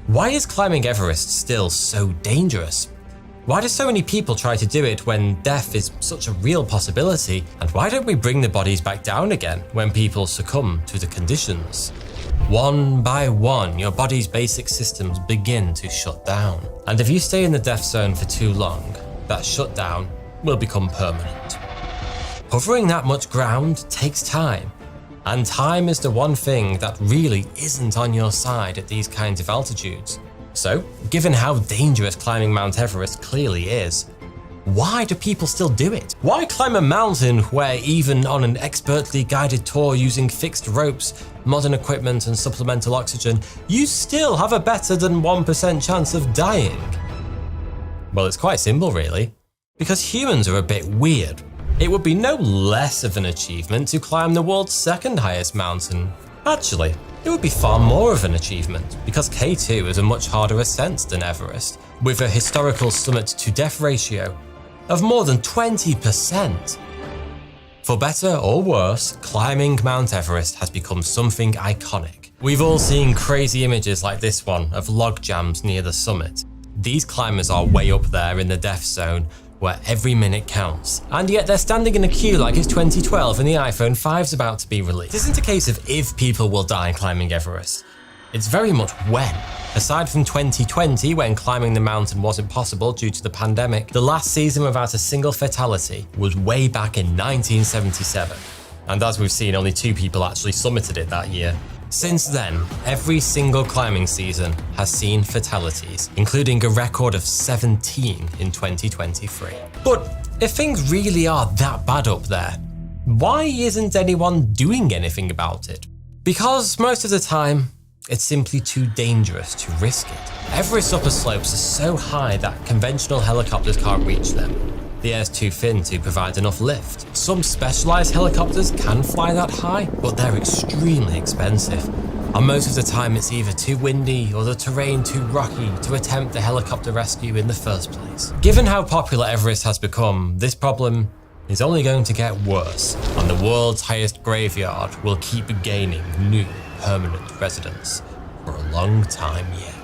Why is climbing Everest still so dangerous? Why do so many people try to do it when death is such a real possibility? And why don't we bring the bodies back down again when people succumb to the conditions? One by one, your body's basic systems begin to shut down. And if you stay in the death zone for too long, that shutdown will become permanent. Hovering that much ground takes time. And time is the one thing that really isn't on your side at these kinds of altitudes. So, given how dangerous climbing Mount Everest clearly is, why do people still do it? Why climb a mountain where even on an expertly guided tour using fixed ropes, modern equipment and supplemental oxygen, you still have a better than 1% chance of dying? Well, it's quite simple really. Because humans are a bit weird. It would be no less of an achievement to climb the world's second highest mountain. Actually, it would be far more of an achievement, because K2 is a much harder ascent than Everest, with a historical summit to death ratio of more than 20%. For better or worse, climbing Mount Everest has become something iconic. We've all seen crazy images like this one of log jams near the summit. These climbers are way up there in the death zone, where every minute counts. And yet they're standing in a queue like it's 2012 and the iPhone 5's about to be released. This isn't a case of if people will die climbing Everest. It's very much when. Aside from 2020, when climbing the mountain wasn't possible due to the pandemic, the last season without a single fatality was way back in 1977. And as we've seen, only 2 people actually summited it that year. Since then, every single climbing season has seen fatalities, including a record of 17 in 2023. But if things really are that bad up there, why isn't anyone doing anything about it? Because most of the time, it's simply too dangerous to risk it. Everest's upper slopes are so high that conventional helicopters can't reach them. The air's too thin to provide enough lift. Some specialized helicopters can fly that high, but they're extremely expensive. And most of the time it's either too windy or the terrain too rocky to attempt the helicopter rescue in the first place. Given how popular Everest has become, this problem is only going to get worse, and the world's highest graveyard will keep gaining new permanent residents for a long time yet.